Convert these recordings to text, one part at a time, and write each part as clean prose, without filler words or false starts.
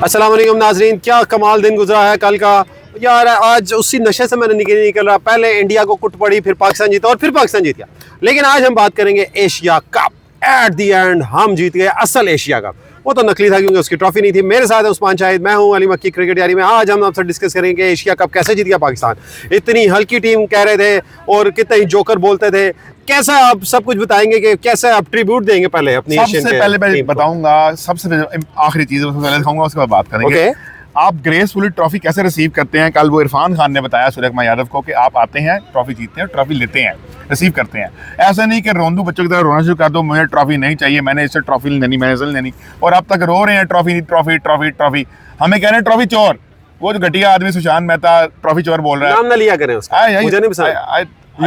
अस्सलाम वालेकुम नाजरीन, क्या कमाल दिन गुजरा है कल का यार। आज उसी नशे से मैंने निकल रहा। पहले इंडिया को कुट पड़ी, फिर पाकिस्तान जीता और फिर पाकिस्तान जीत गया। लेकिन आज हम बात करेंगे Asia cup. At the and हम जीत गए असल एशिया कप। वो तो नकली था क्योंकि उसकी ट्रॉफी नहीं थी। मेरे साथ है उस्मान शाहिद, मैं हूं अली मक्की क्रिकेट यारी में। आज हम आपसे डिस्कस करेंगे कि एशिया कप कैसे जीत गया पाकिस्तान। इतनी हल्की टीम कह रहे थे और कितने ही जोकर बोलते थे। कैसा आप सब कुछ बताएंगे कि कैसे आप ट्रिब्यूट देंगे पहले अपनी एशियन सबसे पहले मैं बताऊंगा, सबसे आखिरी चीज पहले दिखाऊंगा, उसके बाद बात करेंगे। आप ग्रेसफुली ट्रॉफी कैसे रिसीव करते हैं। कल वो इरफान खान ने बताया सूर्यकुमार यादव को कि आप आते हैं, ट्रॉफी जीतते हैं, ट्रॉफी लेते हैं, रिसीव करते हैं। ऐसा नहीं कि रोंदू बच्चों की तरह रोना शुरू कर दो, मुझे ट्रॉफी नहीं चाहिए, मैंने इससे ट्रॉफी नहीं लेनी, मैंने इससे लेनी, और अब तक रो रहे हैं ट्रॉफी ट्रॉफी ट्रॉफी ट्रॉफी। हमें कह रहे हैं ट्रॉफी चोर। वो जो घटिया आदमी सुशांत मेहता ट्रॉफी चोर बोल रहा है। नाम ना लिया करें उसका, मुझे नहीं पसंद। I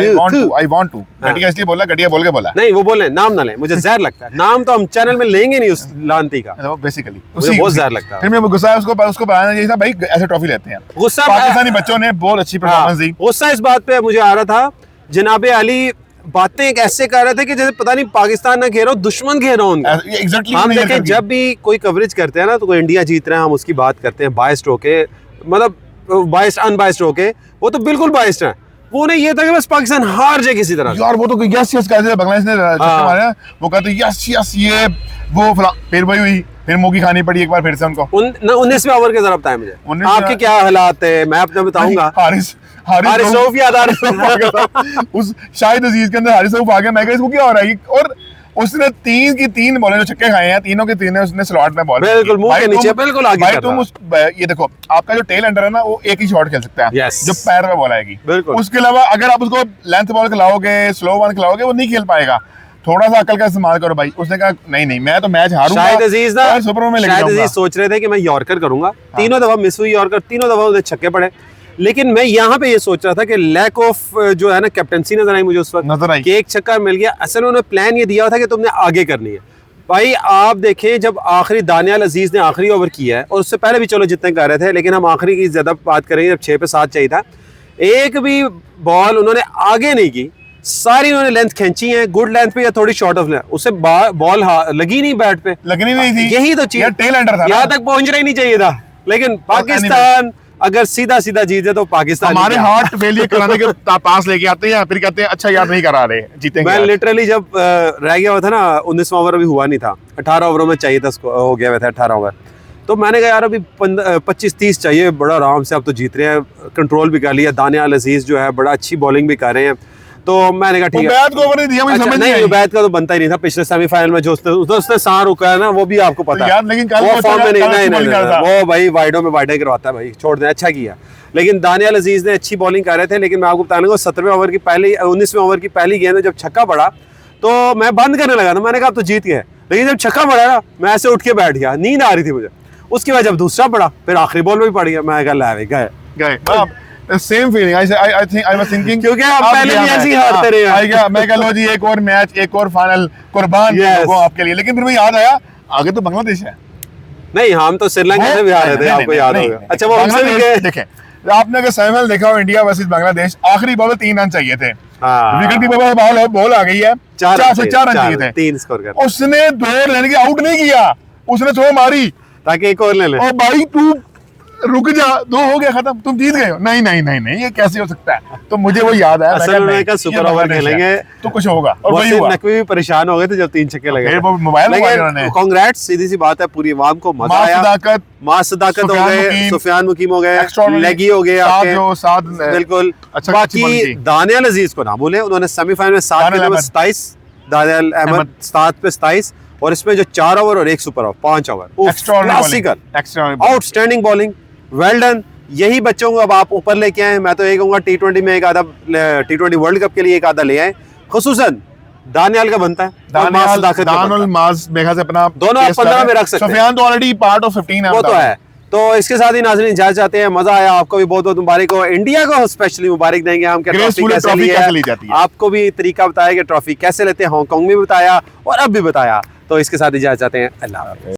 want to घटिया इसलिए बोला, घटिया बोल के बोला नहीं, वो बोले नाम ना ले, मुझे जहर लगता है। नाम तो हम चैनल में लेंगे नहीं उस लानती का, बेसिकली मुझे बहुत जहर लगता है। फिर मैं गुस्सा है, उसको बताना चाहिए था भाई ऐसे ट्रॉफी लेते हैं। गुस्सा पाकिस्तानी बच्चों ने बहुत अच्छी परफॉर्मेंस दी। गुस्सा इस बात पे मुझे आ रहा था, जनाबे अली बातें एक ऐसे कर रहे थे कि जैसे पता नहीं पाकिस्तान ना घेरो, दुश्मन घेरो उनका। हम देखें जब भी कोई कवरेज करते हैं ना, तो कोई इंडिया जीत रहा है हम उसकी बात करते हैं बाइस्ड होके, मतलब बाइस्ड अनबाइस्ड होके। वो तो बिल्कुल बाइस्ड है। वो नहीं ये था कि बस पाकिस्तान हार जाए किसी तररह यार। वो तो यस यस कहते थे, बांग्लादेश ने मारा, वो कहते यस यस ये वो फिर वही हुई, फिर मुगी खानी पड़ी एक बार फिर से उनको। 19वें ओवर के जरा बताएं मुझे आपके क्या हालात है, मैं अपने बताऊंगा। हारिस रऊफ याद आ रहा उस शाहिद अजीज के अंदर हारिस रऊफ आ गया। मैं इसको क्या हो रहा है, और उसने 3 की 3 बॉलें जो छक्के खाए हैं, तीनों के तीनों उसने स्लॉट में बॉल बिल्कुल मुंह के नीचे बिल्कुल आगे भाई तुम ये देखो, आपका जो टेल अंडर है ना, वो एक ही शॉट खेल सकता है जो पैर में बॉल आएगी। उसके अलावा अगर आप उसको लेंथ बॉल खिलाओगे, स्लो बॉल खिलाओगे, वो नहीं खेल पाएगा। थोड़ा सा अकल का इस्तेमाल करो भाई। उसने कहा नहीं मैं तो मैच हारूंगा। शाहिद अजीज ना, सुपर में लेके शाहिद अजीज सोच रहे थे कि मैं यॉर्कर करूंगा। तीनों दफा मिस हुई यॉर्कर, तीनों दफा उन्हें छक्के पड़े। लेकिन मैं यहाँ पे ये सोच रहा था कि लैक ऑफ जो है ना कैप्टनसी नजर आई मुझे उस वक्त, नजर आई कि एक छक्का मिल गया। असल में उन्होंने प्लान ये दिया था कि तुमने आगे करनी है। भाई आप देखें, जब आखिरी दानियाल अजीज ने आखिरी ओवर किया है, और उससे पहले भी चलो जितने कर रहे थे, लेकिन हम आखिरी की ज्यादा बात करेंगे जब 6 पे 7 चाहिए था। एक भी बॉल उन्होंने आगे नहीं की, सारी उन्होंने लेंथ खींची है, गुड लेंथ पे या थोड़ी शॉर्ट ऑफ लेंथ, उससे बॉल लगी नहीं बैट पे, लगनी नहीं थी। यही तो चीज, टेल अंडर था, यहाँ तक पहुंचना ही नहीं चाहिए था। लेकिन पाकिस्तान अगर सीधा सीधा जीते तो पाकिस्तान हमारे हार्ट फेलियर कराने के पास लेके आते हैं, फिर कहते हैं अच्छा यार नहीं करा रहे, जीतेंगे। मैं लिटरली जब रह गया हुआ था ना, 19वां ओवर अभी हुआ नहीं था, 18 ओवरों में चाहिए था, हो गया हुआ था 18 ओवर। तो मैंने कहा यार अभी 25-30 चाहिए, बड़ा आराम से अब तो जीत रहे हैं, कंट्रोल भी कर लिया। दानियाल अजीज जो है बड़ा अच्छी बॉलिंग भी कर रहे हैं। तो मैंने कहा ठीक है, उबैद को ओवर नहीं दिया, मुझे समझ नहीं आई। उबैद का तो बनता ही नहीं था। पिछले सेमीफाइनल में जो उसने साह रुका है ना, वो भी आपको पता है। लेकिन कल वो फॉर्म में नहीं, वो भाई वाइडो में वाइडे करवाता है भाई, छोड़ दे, अच्छा किया। लेकिन दानियाल अजीज ने अच्छी बॉलिंग कर रहे थे। लेकिन मैं आपको बताने को 17वें ओवर की पहली 19वें ओवर की पहली गेंद में जब छक्का पड़ा तो मैं बंद करने लगा था। मैंने कहा अब तो जीत गए। लेकिन जब छक्का पड़ा ना, मैं ऐसे उठ के बैठ गया, नींद आ रही थी मुझे। उसके बाद जब दूसरा पड़ा, फिर आखिरी बॉल में भी पड़ गया। मैं कहा गए same feeling. I was thinking क्योंकि आप पहले भी ऐसे ही हारते रहे हैं। मैं कह लो जी एक और मैच, एक और फाइनल कुर्बान लोगों आपके लिए। लेकिन फिर मुझे याद आया आगे तो बांग्लादेश है। नहीं, हम तो श्रीलंका से भी हारे थे, आपको याद होगा। अच्छा, वो हमसे भी गए। देखें, आपने अगर सेमीफाइनल देखा हो, इंडिया वर्सेस बांग्लादेश, आखिरी बॉल में 3 रन चाहिए थे। विकेट की बॉल आ गई है, 4 से 4 रन चाहिए थे, 3 स्कोर कर। उसने 2 रन की आउट नहीं किया, उसने थ्रो मारी ताकि एक और ले ले। और भाई तू रुक जा, 2 हो गया खत्म, तुम जीत गए हो। नहीं ये कैसे हो सकता है। तो मुझे वो याद है, असल में का सुपर ओवर खेलेंगे तो कुछ होगा। और वही हुआ। नकवी भी परेशान हो गए थे जब 3 छक्के लगे। मोबाइल कांग्रेट्स, सीधी सी बात है, पूरी आवाम को मजा आया। मां सदाकत हो गए, सुफियान मुकीम हो गए, लेगी हो गए आपके, बिल्कुल। बाकी दानियाल अजीज को ना बोले, उन्होंने सेमीफाइनल में 7 पे 27, दानियाल अहमद 7 पे 27, और इसमें जो 4 ओवर और 1 super over, 5 over, classical outstanding bowling, well done. यही बच्चों को अब आप ऊपर लेके आए। मैं तो ये कहूंगा T20 में एक आधा, T20 वर्ल्ड कप के लिए एक आधा ले आए, खुसूसन दानियाल का बनता है। दानियाल माज मेघा से अपना दोनों आप 15 में रख सकते हैं। सुफियान तो ऑलरेडी पार्ट ऑफ 15 है, वो तो है। तो इसके साथ ही नाज़रीन इजाज़त चाहते हैं। मजा आया, आपको भी बहुत बहुत मुबारक हो। इंडिया को स्पेशली मुबारक देंगे हम, ट्रॉफी कैसे ली जाती है। आपको भी तरीका बताया कि ट्रॉफी कैसे लेते हैं, हांगकांग में बताया और अब भी बताया। तो इसके साथ इजाज़त चाहते हैं। अल्लाह हाफ़िज़।